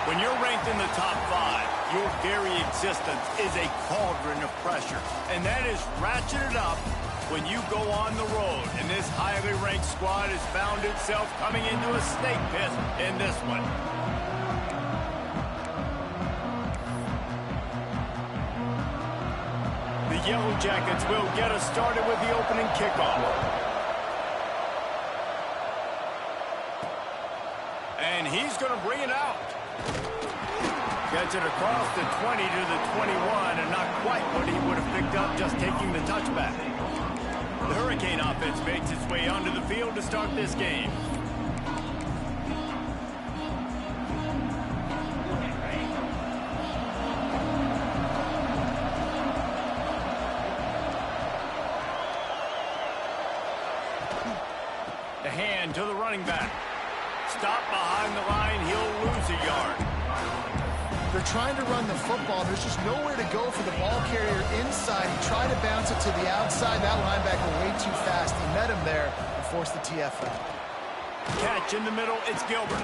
When you're ranked in the top 5, your very existence is a cauldron of pressure. And that is ratcheted up when you go on the road. And this highly ranked squad has found itself coming into a snake pit in this one. The Yellow Jackets will get us started with the opening kickoff. And he's going to bring it out. Gets it across the 20 to the 21, and not quite what he would have picked up just taking the touchback. The Hurricane offense makes its way onto the field to start this game. The hand to the running back. Stop behind the line, he'll lose a yard. They're trying to run the football. There's just nowhere to go for the ball carrier inside. He tried to bounce it to the outside. That linebacker way too fast. He met him there and forced the TFL. Catch in the middle, it's Gilbert.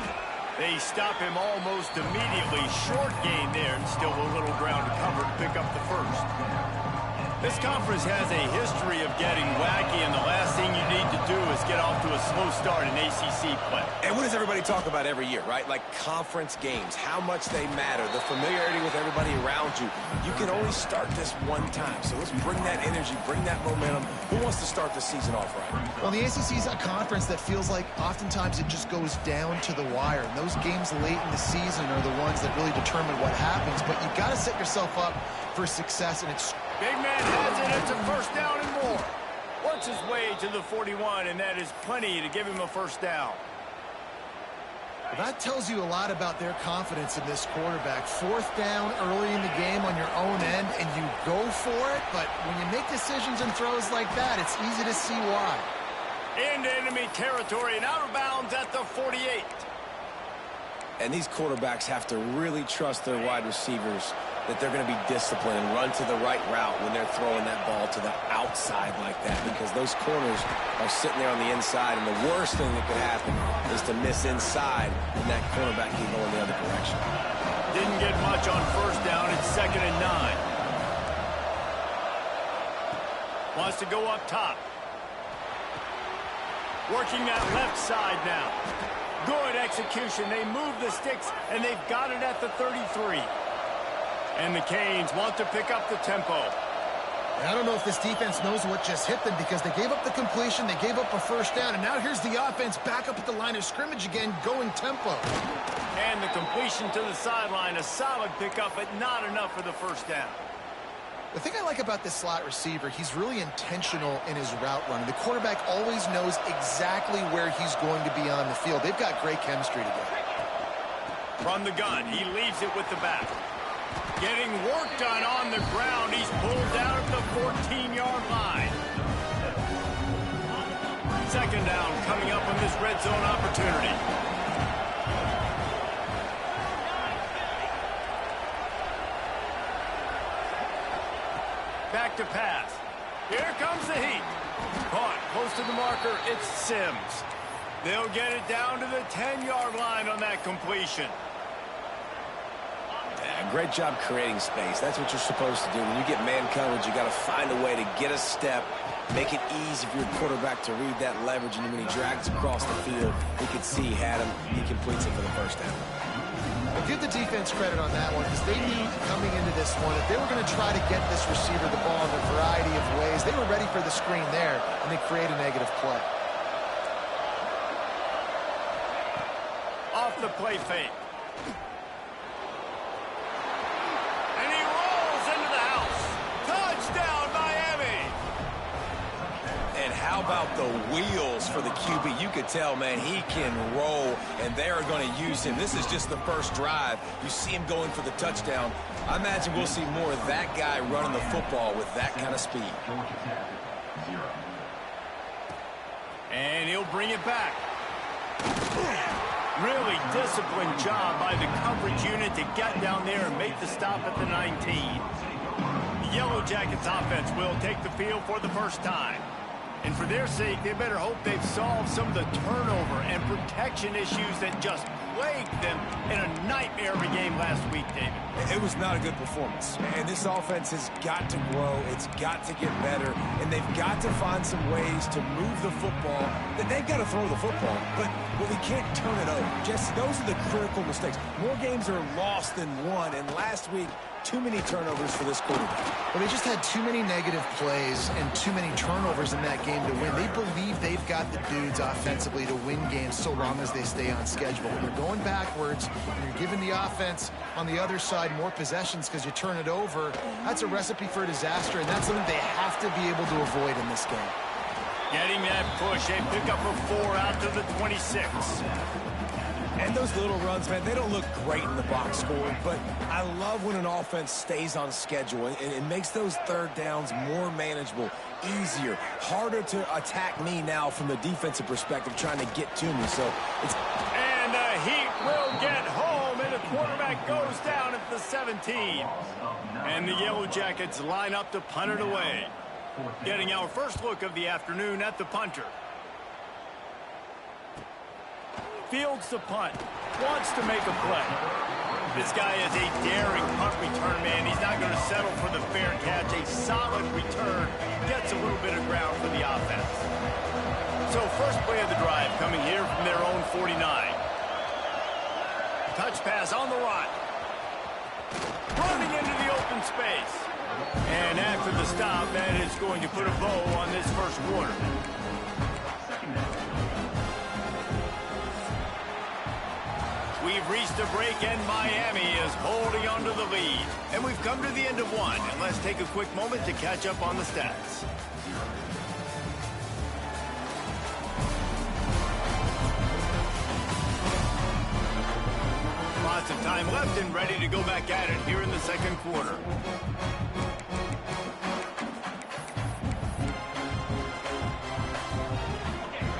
They stop him almost immediately. Short gain there, and still a little ground to cover to pick up the first. This conference has a history of getting wacky, and the last thing you need to do is get off to a slow start in ACC play. And what does everybody talk about every year, right? Like conference games, how much they matter, the familiarity with everybody around you. You can only start this one time, so let's bring that energy, bring that momentum. Who wants to start the season off right? Well, the ACC is a conference that feels like oftentimes it just goes down to the wire. And those games late in the season are the ones that really determine what happens. But you got to set yourself up for success, and it's... Big man has it. It's a first down and more. Works his way to the 41, and that is plenty to give him a first down. Well, that tells you a lot about their confidence in this quarterback. Fourth down early in the game on your own end, and you go for it. But when you make decisions and throws like that, it's easy to see why. Into enemy territory and out of bounds at the 48. And these quarterbacks have to really trust their wide receivers that they're going to be disciplined and run to the right route when they're throwing that ball to the outside like that, because those corners are sitting there on the inside, and the worst thing that could happen is to miss inside and that cornerback can go in the other direction. Didn't get much on first down. It's 2nd and 9. Wants to go up top. Working that left side now. Good execution. They move the sticks, and they've got it at the 33. And the Canes want to pick up the tempo. I don't know if this defense knows what just hit them, because they gave up the completion, they gave up a first down, and now here's the offense back up at the line of scrimmage again, going tempo. And the completion to the sideline, a solid pickup, but not enough for the first down. The thing I like about this slot receiver, he's really intentional in his route running. The quarterback always knows exactly where he's going to be on the field. They've got great chemistry together. From the gun, he leaves it with the back. Getting work done on the ground. He's pulled down at the 14-yard line. Second down coming up on this red zone opportunity. Back to pass. Here comes the heat. Caught close to the marker. It's Sims. They'll get it down to the 10-yard line on that completion. Great job creating space. That's what you're supposed to do. When you get man coverage, you got to find a way to get a step, make it easy for your quarterback to read that leverage, and when he drags across the field, he can see he had him. He completes it for the first down. Well, give the defense credit on that one, because they knew coming into this one that they were going to try to get this receiver the ball in a variety of ways. They were ready for the screen there, and they create a negative play. Off the play fake. And he rolls into the house. Touchdown, Miami! And how about the wheels for the QB? You could tell, man, he can roll, and they are going to use him. This is just the first drive. You see him going for the touchdown. I imagine we'll see more of that guy running the football with that kind of speed. And he'll bring it back. Really disciplined job by the coverage unit to get down there and make the stop at the 19. The Yellow Jackets offense will take the field for the first time. And for their sake, they better hope they've solved some of the turnover and protection issues that just plagued them in a nightmare of a game last week, David. It was not a good performance. And this offense has got to grow. It's got to get better. And they've got to find some ways to move the football. They've got to throw the football, but we can't turn it over. Jesse, those are the critical mistakes. More games are lost than won. And last week, too many turnovers for this quarterback. Well, they just had too many negative plays and too many turnovers in that game to win. They believe they've got the dudes offensively to win games so long as they stay on schedule. When you're going backwards and you're giving the offense on the other side more possessions because you turn it over, that's a recipe for disaster, and that's something they have to be able to avoid in this game. Getting that push, a pickup of 4 out to the 26. And those little runs, man, they don't look great in the box score, but I love when an offense stays on schedule, and it makes those third downs more manageable, easier, harder to attack me now from the defensive perspective trying to get to me. So it's... And the Heat will get home, and the quarterback goes down at the 17. And the Yellow Jackets line up to punt it away. Getting our first look of the afternoon at the punter. Fields the punt, wants to make a play. This guy is a daring punt return man. He's not going to settle for the fair catch. A solid return, gets a little bit of ground for the offense. So first play of the drive coming here from their own 49. Touch pass on the run. Running into the open space. And after the stop, that is going to put a bow on this first quarter. We've reached a break, and Miami is holding on to the lead. And we've come to the end of one. And let's take a quick moment to catch up on the stats. Lots of time left and ready to go back at it here in the second quarter.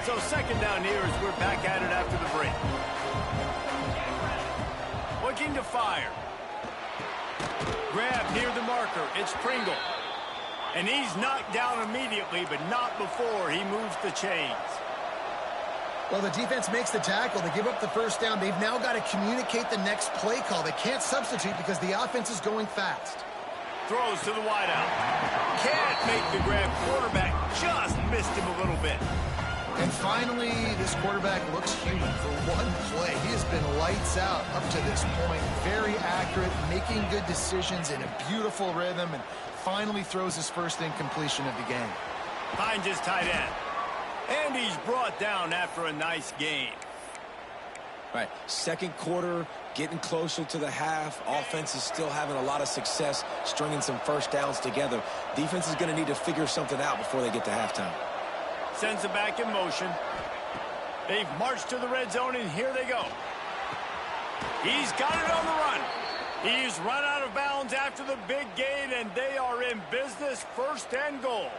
So second down here as we're back at it after the break. Looking to fire. Grab near the marker. It's Pringle. And he's knocked down immediately, but not before he moves the chains. Well, the defense makes the tackle. They give up the first down. They've now got to communicate the next play call. They can't substitute because the offense is going fast. Throws to the wideout. Can't make the grab. Quarterback just missed him a little bit. And finally, this quarterback looks human for one play. He has been lights out up to this point. Very accurate, making good decisions in a beautiful rhythm, and finally throws his first incompletion of the game. Finds his tight end. And he's brought down after a nice game. All right, second quarter, getting closer to the half. Offense is still having a lot of success stringing some first downs together. Defense is going to need to figure something out before they get to halftime. Sends it back in motion. They've marched to the red zone, and here they go. He's got it on the run. He's run out of bounds after the big gain, and they are in business, first and goal.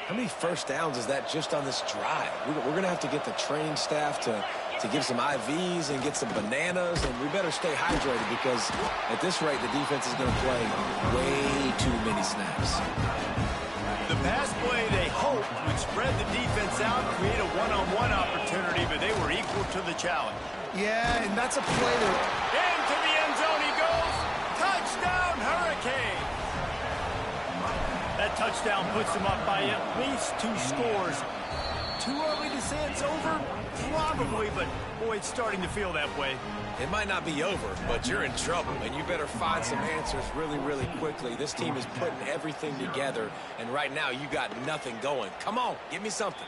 How many first downs is that just on this drive? We're going to have to get the training staff to give some IVs and get some bananas, and we better stay hydrated because at this rate, the defense is going to play way too many snaps. The pass play, they hoped, would spread the defense out, create a one-on-one opportunity, but they were equal to the challenge. Yeah, and that's a play that... Into the end zone he goes. Touchdown, Hurricane. That touchdown puts them up by at least 2 scores. Too early to say it's over? Probably, but boy, it's starting to feel that way. It might not be over, but you're in trouble, and you better find some answers really, really quickly. This team is putting everything together, and right now you got nothing going. Come on, give me something.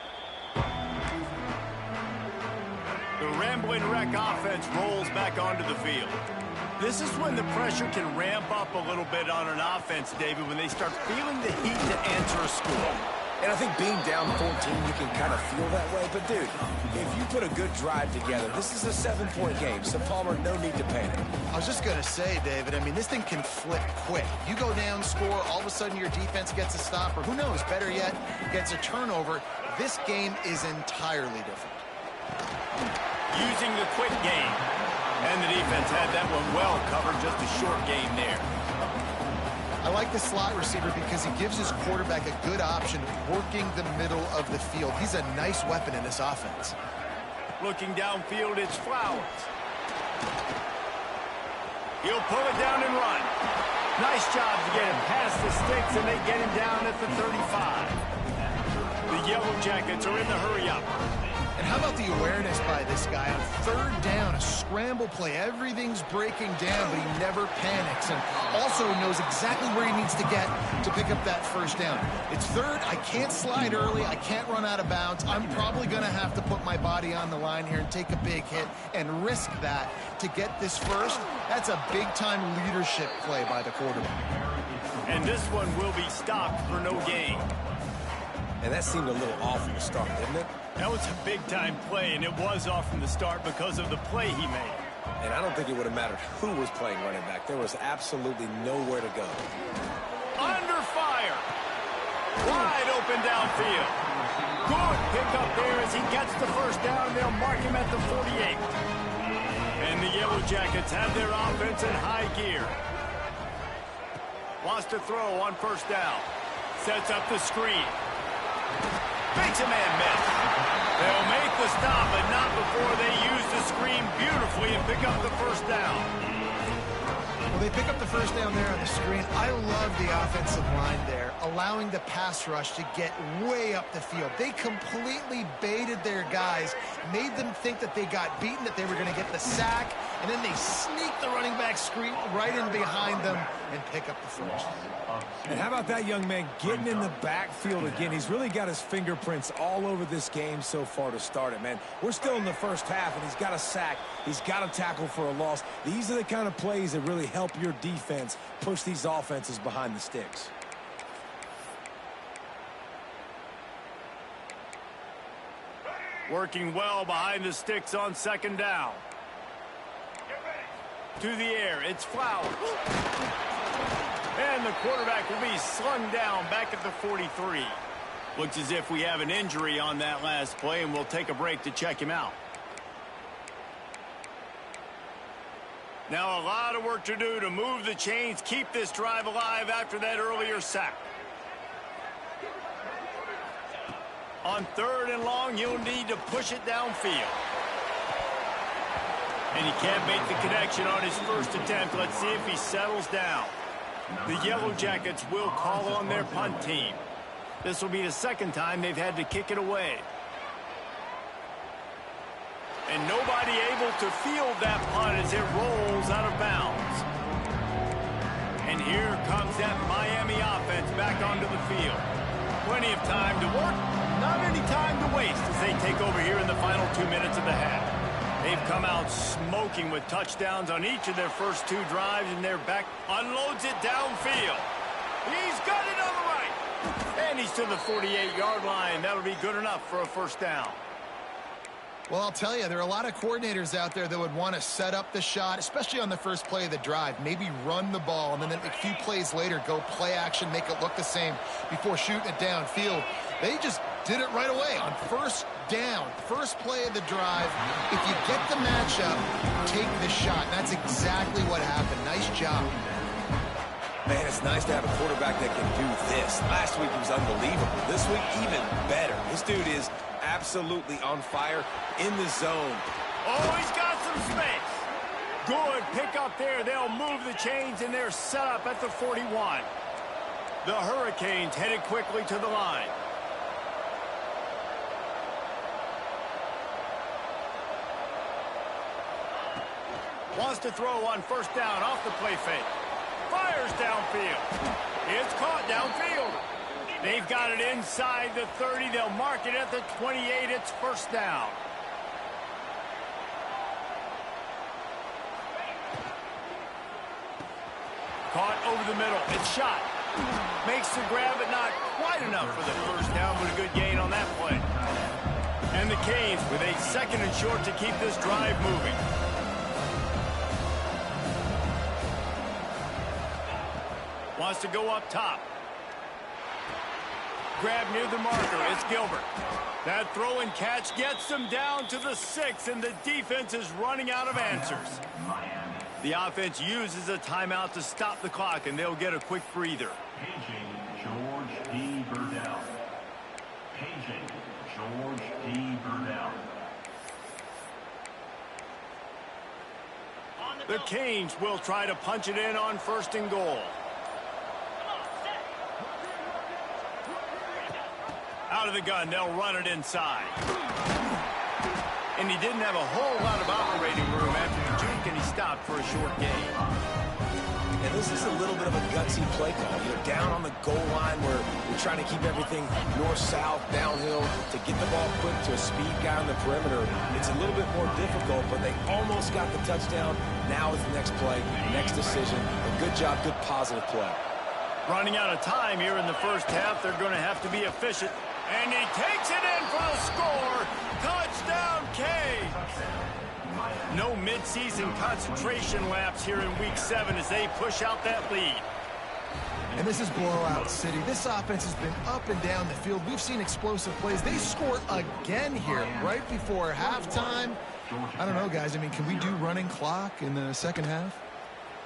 The Ramblin' Wreck offense rolls back onto the field. This is when the pressure can ramp up a little bit on an offense, David, when they start feeling the heat to answer a score. And I think being down 14, you can kind of feel that way. But, dude, if you put a good drive together, this is a 7-point game. So, Palmer, no need to panic. I was just going to say, David, I mean, this thing can flip quick. You go down, score, all of a sudden your defense gets a stop, or who knows, better yet, gets a turnover. This game is entirely different. Using the quick game. And the defense had that one well covered, just a short game there. I like the slot receiver because he gives his quarterback a good option working the middle of the field. He's a nice weapon in this offense. Looking downfield, it's Flowers. He'll pull it down and run. Nice job to get him past the sticks, and they get him down at the 35. The Yellow Jackets are in the hurry-up. And how about the awareness by this guy on third down, a scramble play. Everything's breaking down, but he never panics and also knows exactly where he needs to get to pick up that first down. It's third. I can't slide early. I can't run out of bounds. I'm probably going to have to put my body on the line here and take a big hit and risk that to get this first. That's a big-time leadership play by the quarterback. And this one will be stopped for no gain. And that seemed a little off from the start, didn't it? That was a big-time play, and it was off from the start because of the play he made. And I don't think it would have mattered who was playing running back. There was absolutely nowhere to go. Under fire. Wide open downfield. Good pick up there as he gets the first down. They'll mark him at the 48. And the Yellow Jackets have their offense in high gear. Wants to throw on first down. Sets up the screen. Makes a man miss. They'll make the stop, but not before they use the screen beautifully and pick up the first down. Well, they pick up the first down there on the screen. I love the offensive line there, allowing the pass rush to get way up the field. They completely baited their guys, made them think that they got beaten, that they were going to get the sack, and then they sneak the running back screen right in behind them and pick up the first. And how about that young man getting in the backfield again? He's really got his fingerprints all over this game so far to start it, man. We're still in the first half, and he's got a sack. He's got a tackle for a loss. These are the kind of plays that really help your defense push these offenses behind the sticks. Working well behind the sticks on second down. To the air, it's Flowers. And the quarterback will be slung down back at the 43. Looks as if we have an injury on that last play, and we'll take a break to check him out. Now a lot of work to do to move the chains, keep this drive alive after that earlier sack. On third and long, you'll need to push it downfield. And he can't make the connection on his first attempt. Let's see if he settles down. The Yellow Jackets will call on their punt team. This will be the second time they've had to kick it away. And nobody able to field that punt as it rolls out of bounds. And here comes that Miami offense back onto the field. Plenty of time to work, not any time to waste as they take over here in the final 2 minutes of the half. They've come out smoking with touchdowns on each of their first two drives, and their back unloads it downfield. He's got it on the right. And he's to the 48-yard line. That'll be good enough for a first down. Well, I'll tell you, there are a lot of coordinators out there that would want to set up the shot, especially on the first play of the drive, maybe run the ball, and then a few plays later go play action, make it look the same before shooting it downfield. They just did it right away on first down, first play of the drive. If you get the matchup, take the shot. That's exactly what happened. Nice job. Man, it's nice to have a quarterback that can do this. Last week he was unbelievable. This week, even better. This dude is absolutely on fire in the zone. Oh, he's got some space. Good pick up there. They'll move the chains, and they're set up at the 41. The Hurricanes headed quickly to the line. Wants to throw on first down off the play fake. Fires downfield. It's caught downfield. They've got it inside the 30. They'll mark it at the 28. It's first down. Caught over the middle. It's shot. Makes the grab, but not quite enough for the first down, but a good gain on that play. And the Canes with a second and short to keep this drive moving. Wants to go up top. Grab near the marker. It's Gilbert. That throw and catch gets them down to the 6, and the defense is running out of answers. The offense uses a timeout to stop the clock, and they'll get a quick breather. Paging George D. Burdell. Paging George D. Burdell. The Canes will try to punch it in on 1st and goal. Out of the gun, they'll run it inside. And he didn't have a whole lot of operating room after the juke, and he stopped for a short gain. And this is a little bit of a gutsy play call. You're down on the goal line where you're trying to keep everything north-south, downhill. To get the ball quick to a speed guy on the perimeter, it's a little bit more difficult, but they almost got the touchdown. Now it's the next play, next decision. A good job, good positive play. Running out of time here in the first half, they're going to have to be efficient. And he takes it in for the score. Touchdown, Canes. No midseason concentration laps here in Week 7 as they push out that lead. And this is blowout city. This offense has been up and down the field. We've seen explosive plays. They score again here right before halftime. I don't know, guys. I mean, can we do running clock in the second half?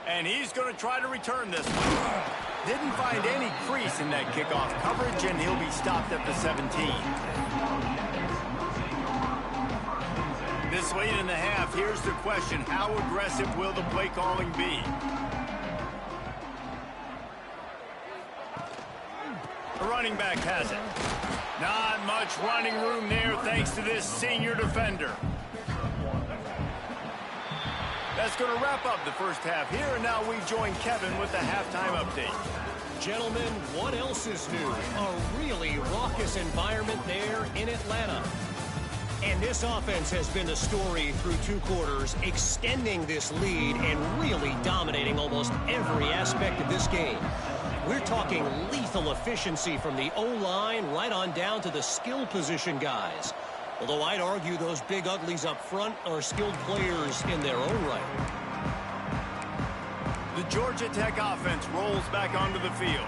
And he's going to try to return this one. Didn't find any crease in that kickoff coverage, and he'll be stopped at the 17. This late in the half, here's the question. How aggressive will the play calling be? The running back has it. Not much running room there thanks to this senior defender. That's going to wrap up the first half here, and now we join Kevin with the halftime update. Gentlemen, what else is new? A really raucous environment there in Atlanta. And this offense has been the story through 2 quarters, extending this lead and really dominating almost every aspect of this game. We're talking lethal efficiency from the O-line right on down to the skill position guys. Although I'd argue those big uglies up front are skilled players in their own right. The Georgia Tech offense rolls back onto the field.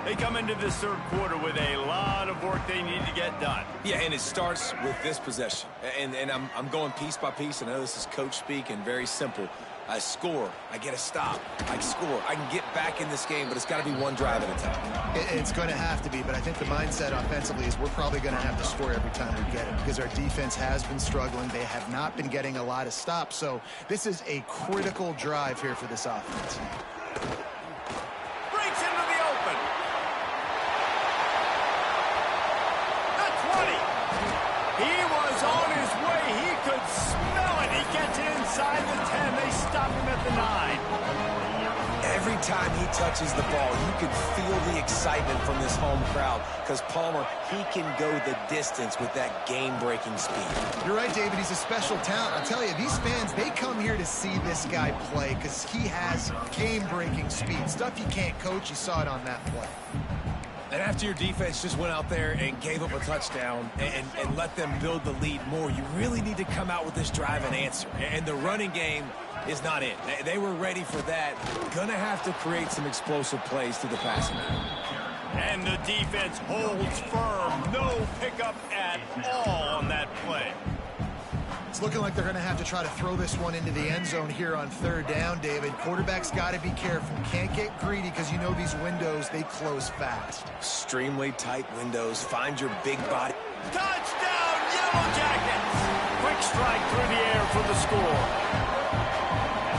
They come into this third quarter with a lot of work they need to get done. Yeah, and it starts with this possession. And I'm going piece by piece. I know this is coach speak and very simple. I score, I get a stop, I score. I can get back in this game, but it's got to be one drive at a time. It's going to have to be, but I think the mindset offensively is we're probably going to have to score every time we get it because our defense has been struggling. They have not been getting a lot of stops, so this is a critical drive here for this offense. Breaks into the open. The 20. He was on his way. He could smell it. He gets it inside the 10. They stop him at the 9. Every time he touches the ball, you can feel the excitement from this home crowd because Palmer, he can go the distance with that game-breaking speed. You're right, David. He's a special talent. I'll tell you, these fans, they come here to see this guy play because he has game-breaking speed. Stuff you can't coach. You saw it on that play. And after your defense just went out there and gave up a touchdown and let them build the lead more, you really need to come out with this drive and answer. And the running game is not it. They were ready for that. Gonna have to create some explosive plays through the passing game. And the defense holds firm. No pickup at all on that play. It's looking like they're going to have to try to throw this one into the end zone here on third down, David. Quarterback's got to be careful. Can't get greedy because you know these windows, they close fast. Extremely tight windows. Find your big body. Touchdown, Yellow Jackets! Quick strike through the air for the score.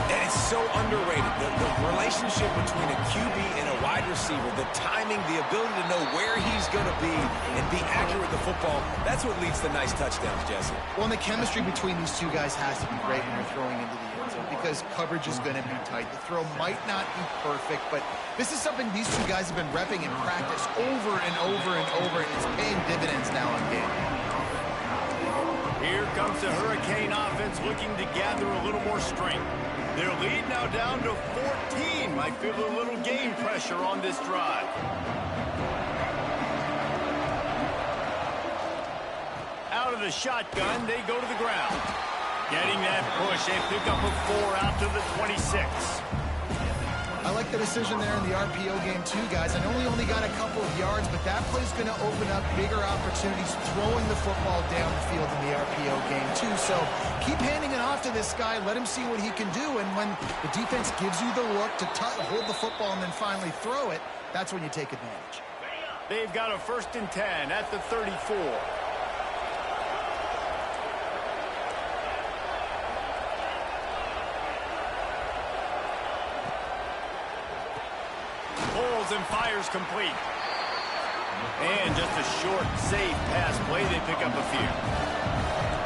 And it's so underrated. The relationship between a QB and a wide receiver, the timing, the ability to know where he's going to be and be accurate with the football, that's what leads to nice touchdowns, Jesse. Well, and the chemistry between these two guys has to be great when you're throwing into the end zone because coverage is going to be tight. The throw might not be perfect, but this is something these two guys have been repping in practice over and over and over, and it's paying dividends now in game. Here comes the Hurricane offense looking to gather a little more strength. Their lead now down to 14. Might feel a little game pressure on this drive. Out of the shotgun, they go to the ground. Getting that push, they pick up a 4 out to the 26. I like the decision there in the RPO game too, guys. I know he only got a couple of yards, but that play's going to open up bigger opportunities throwing the football down the field in the RPO game too. So keep handing it off to this guy. Let him see what he can do. And when the defense gives you the look to hold the football and then finally throw it, that's when you take advantage. They've got a 1st and 10 at the 34. Pulls and fires complete. And just a short, safe pass play. They pick up a few.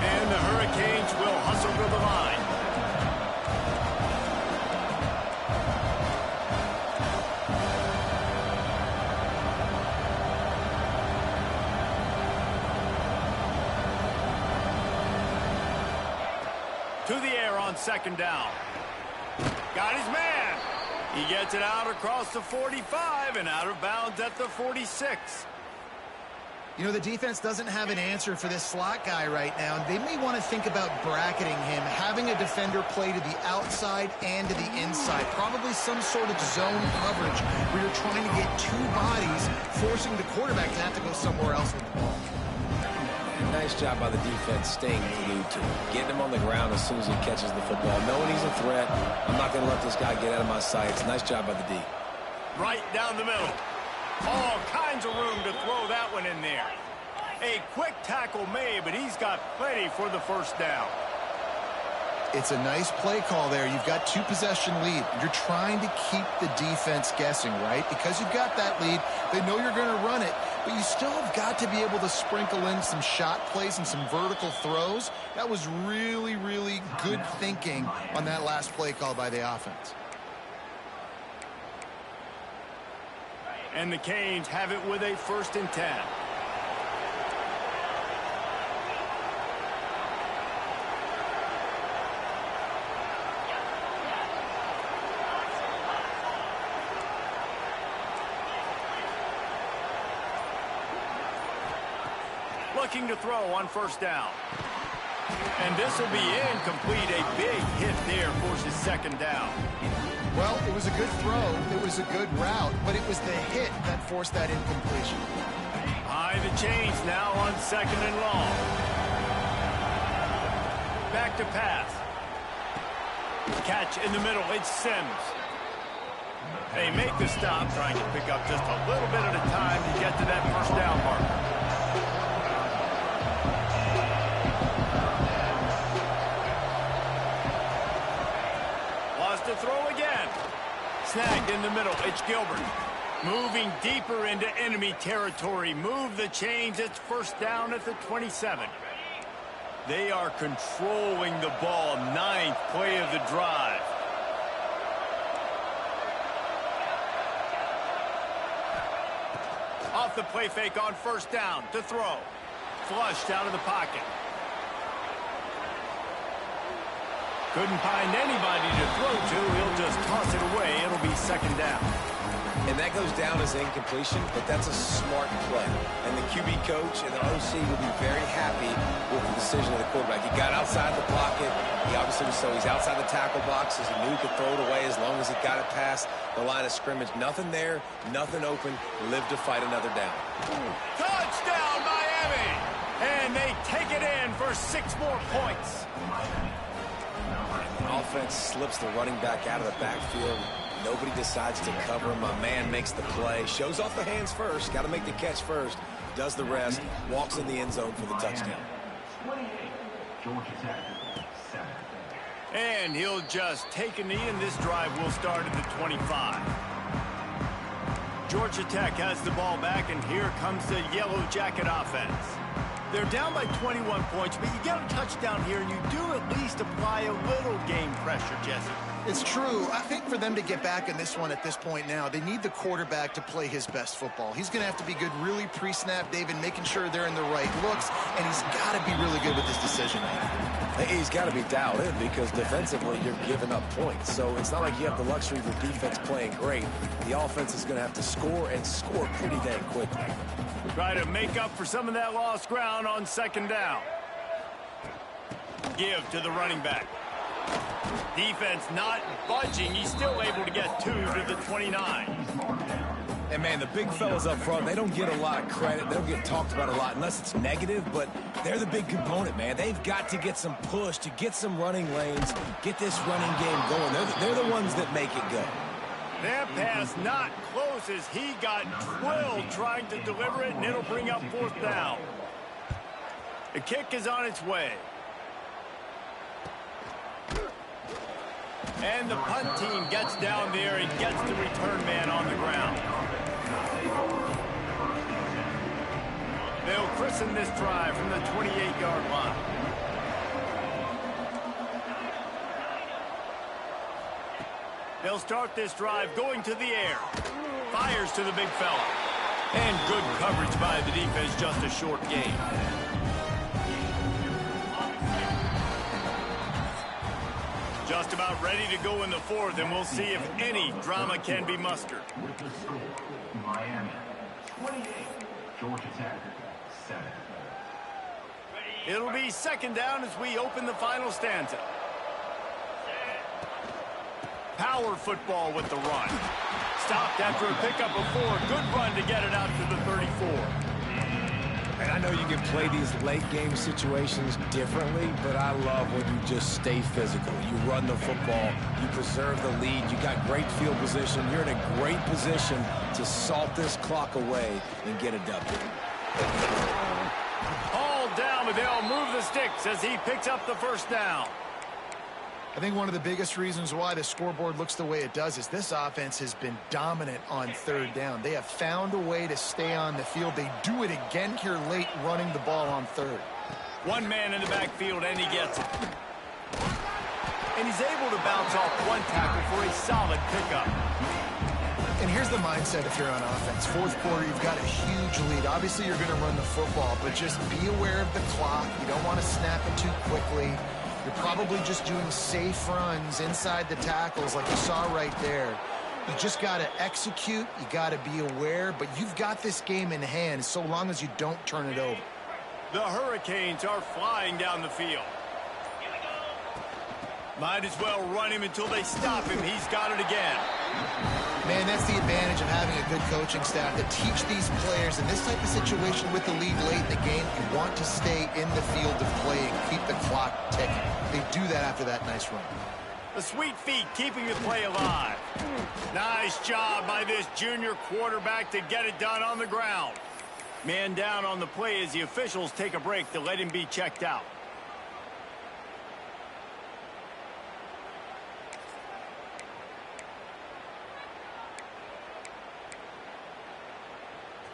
And the Hurricanes will hustle to the line. To the air on 2nd down. Got his man. He gets it out across the 45 and out of bounds at the 46. You know, the defense doesn't have an answer for this slot guy right now. They may want to think about bracketing him, having a defender play to the outside and to the inside. Probably some sort of zone coverage where you're trying to get two bodies, forcing the quarterback to have to go somewhere else with the ball. Nice job by the defense staying glued to him, getting him on the ground as soon as he catches the football, knowing he's a threat. I'm not going to let this guy get out of my sights. Nice job by the D. Right down the middle. All kinds of room to throw that one in there. A quick tackle made, but he's got plenty for the 1st down. It's a nice play call there. You've got 2-possession lead. You're trying to keep the defense guessing, right? Because you've got that lead, they know you're going to run it, but you still have got to be able to sprinkle in some shot plays and some vertical throws. That was really, really good thinking on that last play call by the offense. And the Canes have it with a 1st and 10. Looking to throw on 1st down. And this will be incomplete. A big hit there forces 2nd down. Well, it was a good throw. It was a good route, but it was the hit that forced that incompletion. High the chains now on 2nd and long. Back to pass. Catch in the middle. It's Sims. They make the stop, trying to pick up just a little bit at a time to get to that 1st down marker. To throw again. Snagged in the middle. It's Gilbert. Moving deeper into enemy territory. Move the chains. It's 1st down at the 27. They are controlling the ball. 9th play of the drive. Off the play fake on 1st down. To throw. Flushed out of the pocket. Couldn't find anybody to throw to. He'll just toss it away. It'll be 2nd down. And that goes down as incompletion, but that's a smart play. And the QB coach and the OC will be very happy with the decision of the quarterback. He got outside the pocket. He obviously was so he's outside the tackle box as he knew he could throw it away as long as he got it past the line of scrimmage. Nothing there, nothing open. Live to fight another down. Touchdown, Miami! And they take it in for 6 more points. Offense slips the running back out of the backfield. Nobody decides to cover him. My man makes the play. Shows off the hands first. Got to make the catch first. Does the rest. Walks in the end zone for the touchdown. 28, Georgia Tech, 7. And he'll just take a knee, and this drive will start at the 25. Georgia Tech has the ball back, and here comes the Yellow Jacket offense. They're down by 21 points, but you get a touchdown here, and you do at least apply a little game pressure, Jesse. It's true. I think for them to get back in this one at this point now, they need the quarterback to play his best football. He's going to have to be good really pre-snap, David, making sure they're in the right looks, and he's got to be really good with his decision making. He's got to be dialed in because defensively you're giving up points. So it's not like you have the luxury of your defense playing great. The offense is going to have to score and score pretty dang quickly. Try to make up for some of that lost ground on 2nd down. Give to the running back. Defense not budging. He's still able to get 2 to the 29. And, man, the big fellas up front, they don't get a lot of credit. They don't get talked about a lot unless it's negative, but they're the big component, man. They've got to get some push, to get some running lanes, get this running game going. They're the ones that make it go. That pass not close as he got drilled trying to deliver it, and it'll bring up 4th down. The kick is on its way. And the punt team gets down there and gets the return man on the ground. They'll christen this drive from the 28-yard line. They'll start this drive going to the air. Fires to the big fella. And good coverage by the defense, just a short gain. Just about ready to go in the 4th, and we'll see if any drama can be mustered. With the score, Miami 28, Georgia Tech 7. It'll be 2nd down as we open the final stanza. Power football with the run. Stopped after a pickup of 4. Good run to get it out to the 34. And I know you can play these late-game situations differently, but I love when you just stay physical. You run the football. You preserve the lead. You got great field position. You're in a great position to salt this clock away and get a W. All down, but they'll move the sticks as he picks up the 1st down. I think one of the biggest reasons why the scoreboard looks the way it does is this offense has been dominant on 3rd down. They have found a way to stay on the field. They do it again here late, running the ball on 3rd. One man in the backfield, and he gets it. And he's able to bounce off one tackle for a solid pickup. And here's the mindset if you're on offense. 4th quarter, you've got a huge lead. Obviously, you're going to run the football, but just be aware of the clock. You don't want to snap it too quickly. You're probably just doing safe runs inside the tackles like you saw right there. You just got to execute. You got to be aware, but you've got this game in hand so long as you don't turn it over. The Hurricanes are flying down the field. Might as well run him until they stop him. He's got it again. Man, that's the advantage of having a good coaching staff that teach these players in this type of situation with the lead late in the game. You want to stay in the field of play and keep the clock ticking. They do that after that nice run. The sweet feet keeping the play alive. Nice job by this junior quarterback to get it done on the ground. Man down on the play as the officials take a break to let him be checked out.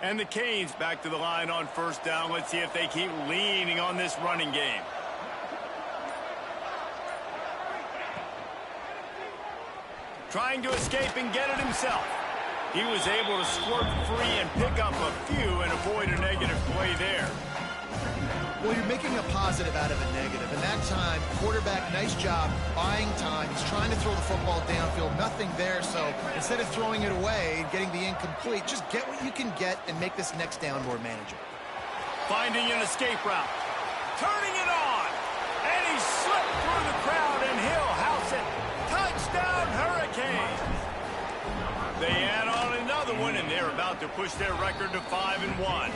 And the Canes back to the line on 1st down. Let's see if they keep leaning on this running game. Trying to escape and get it himself. He was able to squirt free and pick up a few and avoid a negative play there. Well, you're making a positive out of a negative. And that time, quarterback, nice job buying time. He's trying to throw the football downfield. Nothing there. So instead of throwing it away and getting the incomplete, just get what you can get and make this next down more manageable. Finding an escape route. Turning it on. And he slipped through the crowd, and he'll house it. Touchdown, Hurricanes. They add on another one, and they're about to push their record to 5-1.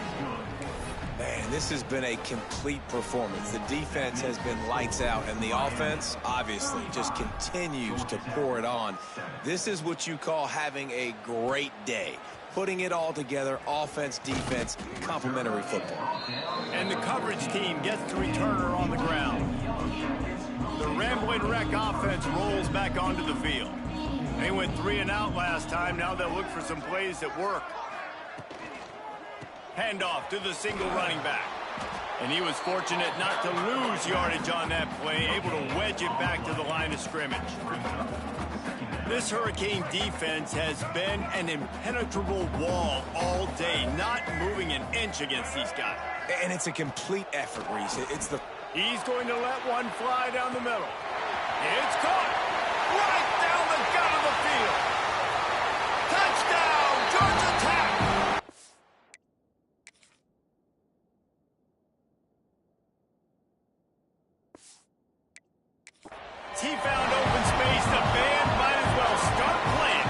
Man, this has been a complete performance. The defense has been lights out, and the offense, obviously, just continues to pour it on. This is what you call having a great day. Putting it all together, offense, defense, complementary football. And the coverage team gets the returner on the ground. The Ramblin' Wreck offense rolls back onto the field. They went 3 and out last time. Now they'll look for some plays that work. Handoff to the single running back. And he was fortunate not to lose yardage on that play, able to wedge it back to the line of scrimmage. This Hurricane defense has been an impenetrable wall all day, not moving an inch against these guys. And it's a complete effort, Reese. He's going to let one fly down the middle. It's caught right down the gut of the field. Touchdown, Georgia Tech! hits. He found open space. The band might as well start playing.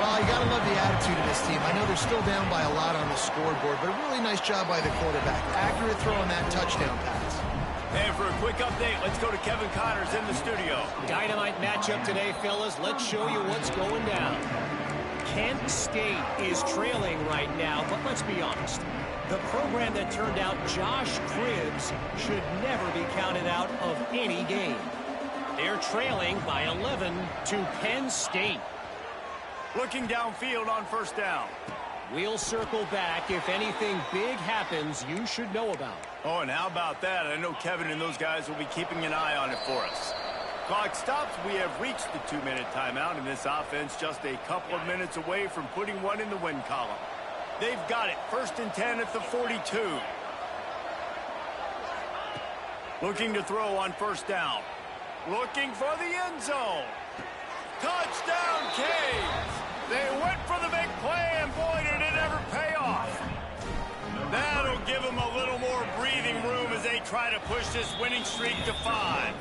Well, you got to love the attitude of this team. I know they're still down by a lot on the scoreboard, but a really nice job by the quarterback. Accurate throw on that touchdown pass. And for a quick update, let's go to Kevin Connors in the studio. Dynamite matchup today, fellas. Let's show you what's going down. Kent State is trailing right now, but let's be honest. The program that turned out Josh Cribbs should never be counted out of any game. They're trailing by 11 to Penn State. Looking downfield on first down. We'll circle back. If anything big happens, you should know about. Oh, and how about that? I know Kevin and those guys will be keeping an eye on it for us. Clock stops. We have reached the 2-minute timeout, and this offense just a couple of minutes away from putting one in the win column. They've got it. 1st and 10 at the 42. Looking to throw on first down. Looking for the end zone. Touchdown, Canes! They went for the big play, and boy, did it ever pay off. That'll give them a little more breathing room as they try to push this winning streak to 5.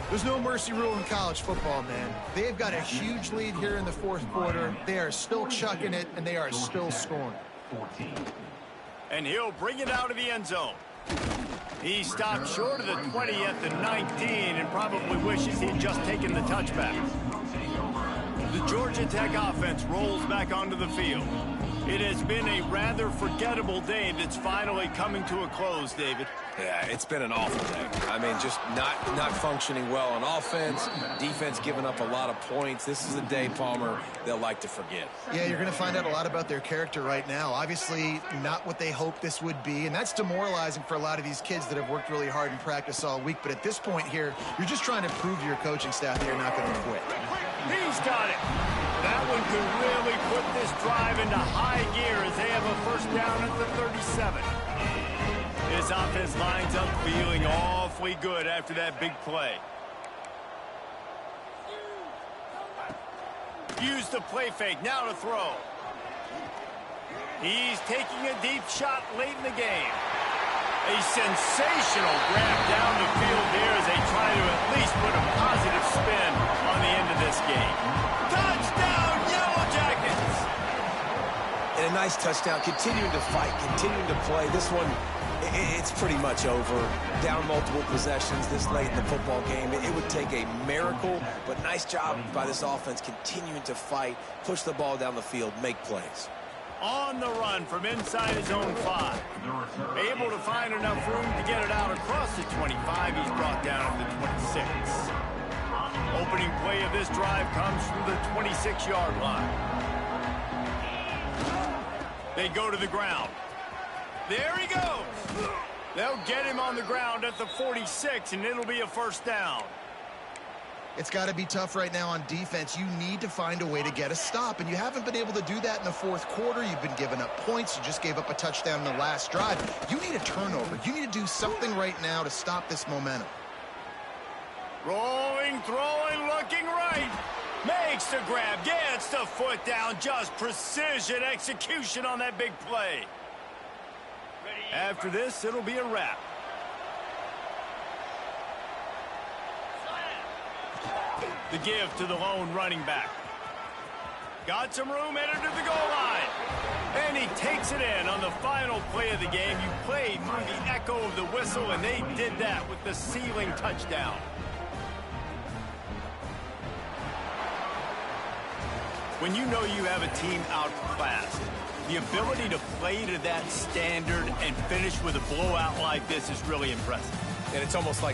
There's no mercy rule in college football, man. They've got a huge lead here in the 4th quarter. They are still chucking it, and they are still scoring. And he'll bring it out of the end zone. He stopped short of the 20 at the 19 and probably wishes he'd just taken the touchback. The Georgia Tech offense rolls back onto the field. It has been a rather forgettable day that's finally coming to a close, David. Yeah, it's been an awful day. I mean, just not functioning well on offense. Defense giving up a lot of points. This is a day, Palmer, they'll like to forget. Yeah, you're going to find out a lot about their character right now. Obviously, not what they hoped this would be, and that's demoralizing for a lot of these kids that have worked really hard in practice all week. But at this point here, you're just trying to prove to your coaching staff that you're not going to quit. He's got it. That one could really put this drive into high gear as they have a first down at the 37. This offense lines up feeling awfully good after that big play. Use the play fake, now to throw. He's taking a deep shot late in the game. A sensational grab down the field here as they try to at least put a positive spin on the end of this game. Touchdown, Yellow Jackets! And a nice touchdown, continuing to fight, continuing to play. This one, it's pretty much over. Down multiple possessions this late in the football game. It would take a miracle, but nice job by this offense continuing to fight, push the ball down the field, make plays. On the run from inside his own 5. Able to find enough room to get it out across the 25. He's brought down at the 26. Opening play of this drive comes from the 26-yard line. They go to the ground. There he goes. They'll get him on the ground at the 46, and it'll be a first down. It's got to be tough right now on defense. You need to find a way to get a stop, and you haven't been able to do that in the 4th quarter. You've been giving up points. You just gave up a touchdown in the last drive. You need a turnover. You need to do something right now to stop this momentum. Rolling, throwing, looking right. Makes the grab, gets the foot down. Just precision execution on that big play. After this, it'll be a wrap. The give to the lone running back. Got some room, entered to the goal line. And he takes it in on the final play of the game. You played through the echo of the whistle, and they did that with the ceiling touchdown. When you know you have a team outclassed, the ability to play to that standard and finish with a blowout like this is really impressive. And it's almost like